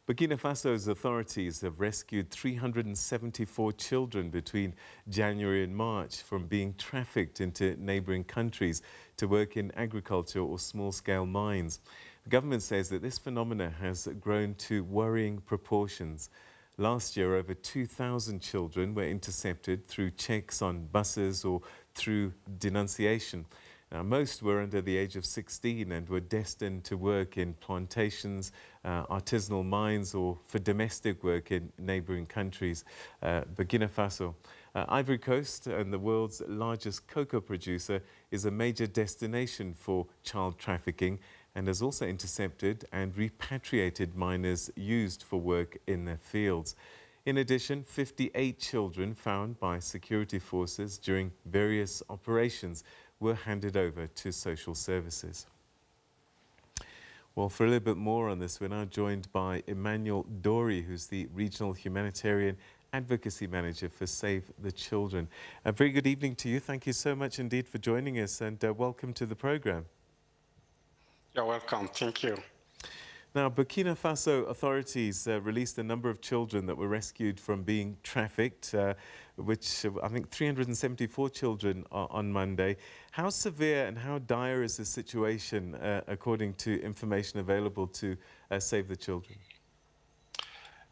Burkina Faso's authorities have rescued 374 children between January and March from being trafficked into neighbouring countries to work in agriculture or small-scale mines. The government says that this phenomenon has grown to worrying proportions. Last year, over 2,000 children were intercepted through checks on buses or through denunciation. Now, most were under the age of 16 and were destined to work in plantations, artisanal mines, or for domestic work in neighbouring countries. Burkina Faso, Ivory Coast, and the world's largest cocoa producer, is a major destination for child trafficking and has also intercepted and repatriated miners used for work in their fields. In addition, 58 children found by security forces during various operations were handed over to social services. Well, for a little bit more on this, we're now joined by Emmanuel Dori, who's the Regional Humanitarian Advocacy Manager for Save the Children. A very good evening to you. Thank you so much indeed for joining us, and welcome to the program. You're welcome. Thank you. Now, Burkina Faso authorities released a number of children that were rescued from being trafficked, which I think 374 children on Monday. How severe and how dire is the situation, according to information available to Save the Children?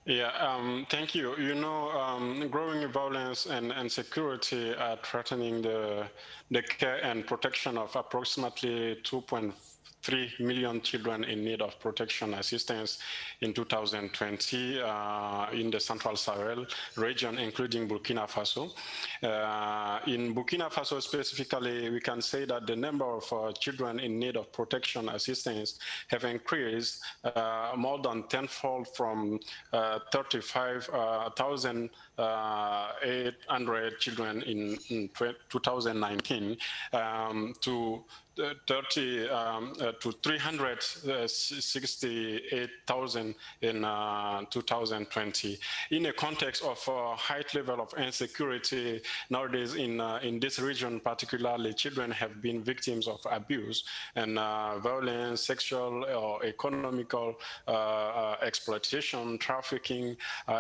Yeah, thank you. You know, growing violence and security are threatening the care and protection of approximately 2.3 million children in need of protection assistance in 2020 in the Central Sahel region, including Burkina Faso. In Burkina Faso specifically, we can say that the number of children in need of protection assistance have increased more than tenfold from 35,800 children in 2019 to 368,000 in 2020. In a context of a high level of insecurity nowadays in this region, particularly, children have been victims of abuse and violence, sexual or economical exploitation, trafficking,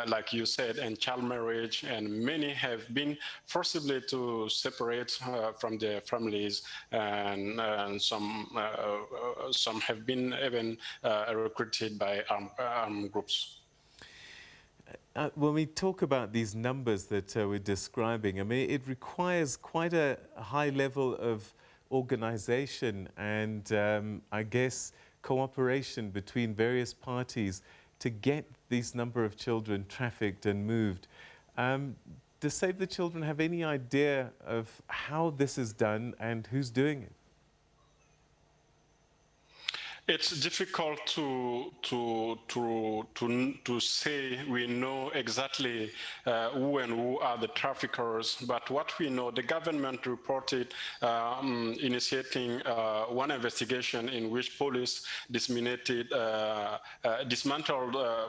like you said, and child marriage, and many have been forcibly to separate from their families, and some have been even recruited by armed groups. When we talk about these numbers that we're describing, I mean, it requires quite a high level of organization and I guess cooperation between various parties to get these number of children trafficked and moved. Does Save the Children have any idea of how this is done and who's doing it? It's difficult to say we know exactly who and who are the traffickers, but what we know, the government reported initiating one investigation in which police dismantled a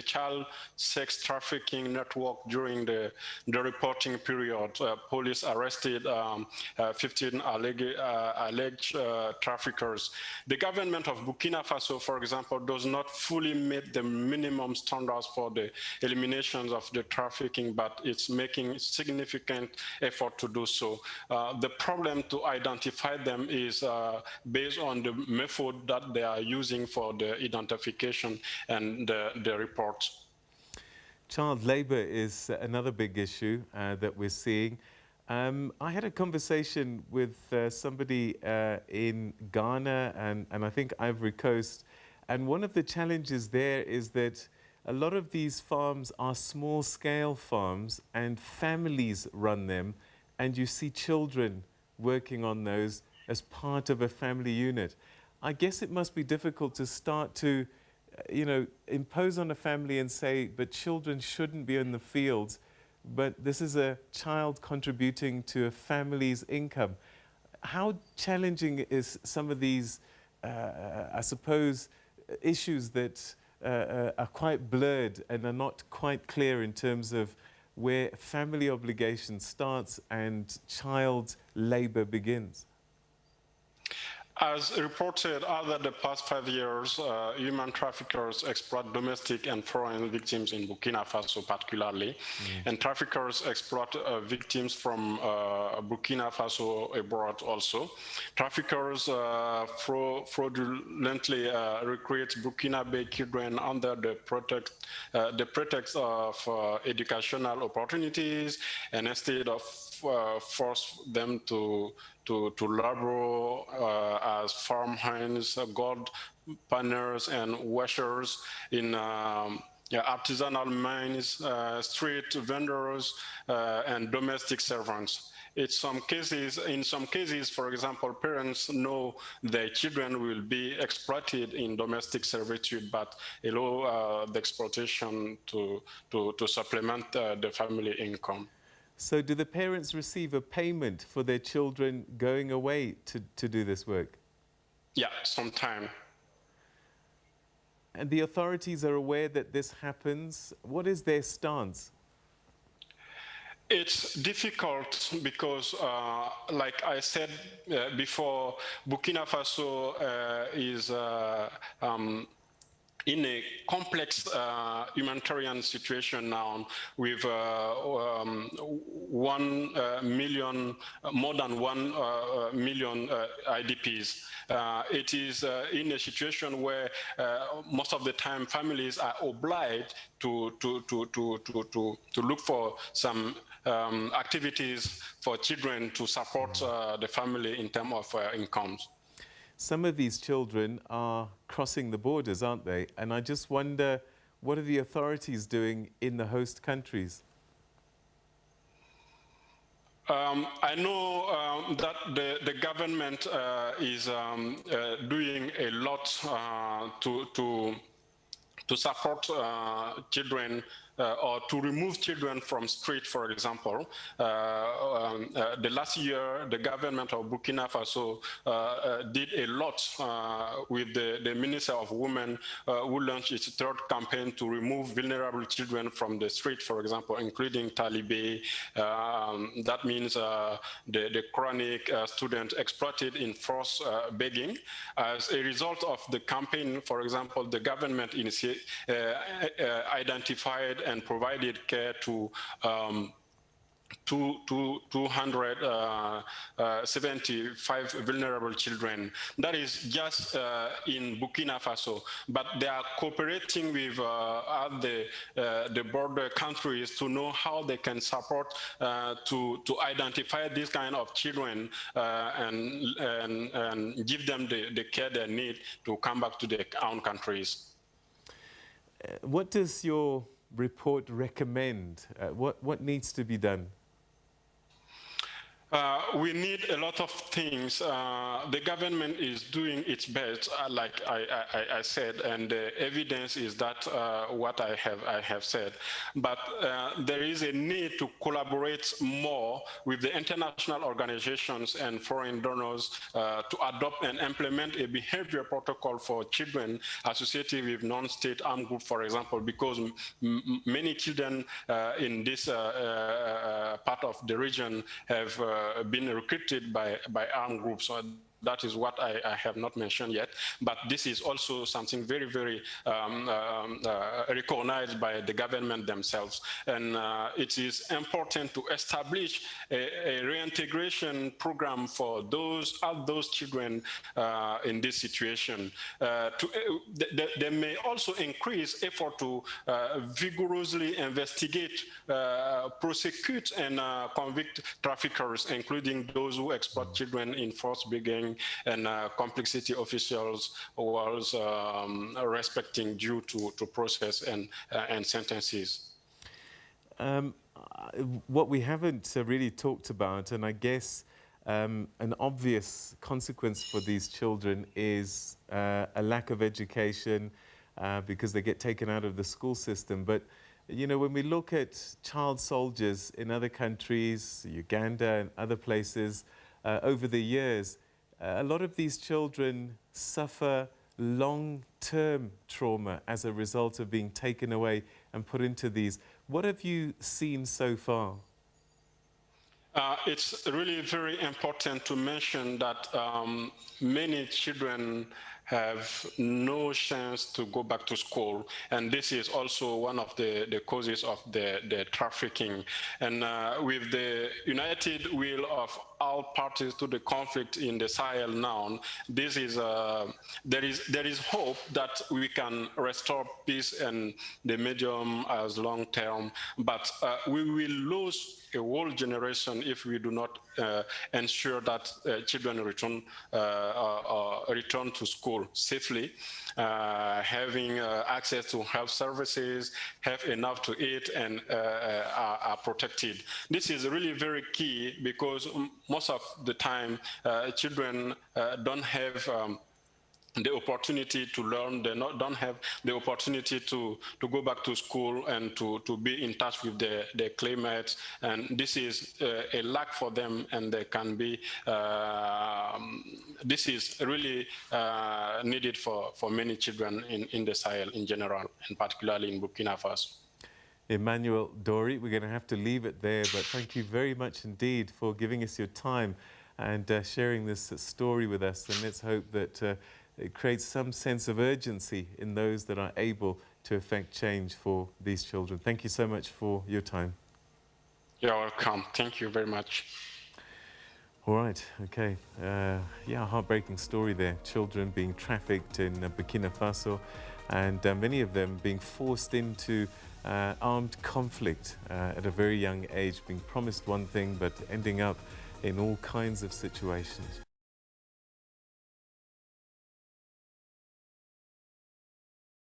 child sex trafficking network during the reporting period. Police arrested 15 alleged traffickers. The government of Burkina Faso, for example, does not fully meet the minimum standards for the elimination of the trafficking, but it's making significant effort to do so. The problem to identify them is based on the method that they are using for the identification and the reports. Child labour is another big issue that we're seeing. I had a conversation with somebody in Ghana and I think Ivory Coast, and one of the challenges there is that a lot of these farms are small-scale farms and families run them, and you see children working on those as part of a family unit. I guess it must be difficult to start to, impose on a family and say, but children shouldn't be in the fields. But this is a child contributing to a family's income. How challenging is some of these, I suppose, issues that are quite blurred and are not quite clear in terms of where family obligation starts and child labour begins? As reported over the past 5 years, human traffickers exploit domestic and foreign victims in Burkina Faso particularly, and traffickers exploit victims from Burkina Faso abroad also. Traffickers fraudulently recruit Burkinabe children under the pretext of educational opportunities, and instead of force them to labor as farmhands, gold panners, and washers in artisanal mines, street vendors, and domestic servants. In some cases, for example, parents know their children will be exploited in domestic servitude, but allow the exploitation to supplement the family income. So do the parents receive a payment for their children going away to do this work? Yeah, sometime. And the authorities are aware that this happens. What is their stance? It's difficult because, like I said before, Burkina Faso is in a complex humanitarian situation now with 1 million, more than 1 million IDPs. It is in a situation where most of the time families are obliged to look for some activities for children to support the family in terms of incomes. Some of these children are crossing the borders, aren't they? And I just wonder, what are the authorities doing in the host countries? I know that the government is doing a lot to support children or to remove children from street, for example. The last year, the government of Burkina Faso did a lot with the Minister of Women, who launched its third campaign to remove vulnerable children from the street, for example, including Talibé. That means the chronic student exploited in forced begging. As a result of the campaign, for example, the government identified and provided care to 275 vulnerable children. That is just in Burkina Faso, but they are cooperating with the border countries to know how they can support to identify this kind of children and give them the care they need to come back to their own countries. What does your report recommend? What needs to be done? We need a lot of things. The government is doing its best, like I said, and the evidence is that what I have said. But there is a need to collaborate more with the international organizations and foreign donors to adopt and implement a behavior protocol for children associated with non-state armed groups, for example, because many children in this part of the region have been recruited by armed groups. So that is what I have not mentioned yet, but this is also something very, very recognized by the government themselves. And it is important to establish a reintegration program for those children in this situation. They may also increase effort to vigorously investigate, prosecute, and convict traffickers, including those who exploit children in forced begging, and complexity officials was respecting due to process and sentences. What we haven't really talked about, and I guess an obvious consequence for these children is a lack of education because they get taken out of the school system. But you know, when we look at child soldiers in other countries, Uganda and other places, over the years, a lot of these children suffer long-term trauma as a result of being taken away and put into these. What have you seen so far? It's really very important to mention that many children have no chance to go back to school, and this is also one of the causes of the trafficking. And with the united will of all parties to the conflict in the Sahel now, this is there is hope that we can restore peace in the medium as long term, but we will lose a whole generation if we do not ensure that children return to school safely, having access to health services, have enough to eat, and are protected. This is really very key because most of the time children don't have the opportunity to learn, they don't have the opportunity to go back to school and to be in touch with their claymates, and this is a lack for them, and they can be this is really needed for many children in the Sahel in general, and particularly in Burkina Faso. Emmanuel, Dori, we're going to have to leave it there, but thank you very much indeed for giving us your time and sharing this story with us, and let's hope that it creates some sense of urgency in those that are able to effect change for these children. Thank you so much for your time. You're welcome. Thank you very much. All right, okay. Yeah, heartbreaking story there. Children being trafficked in Burkina Faso, and many of them being forced into armed conflict at a very young age, being promised one thing but ending up in all kinds of situations.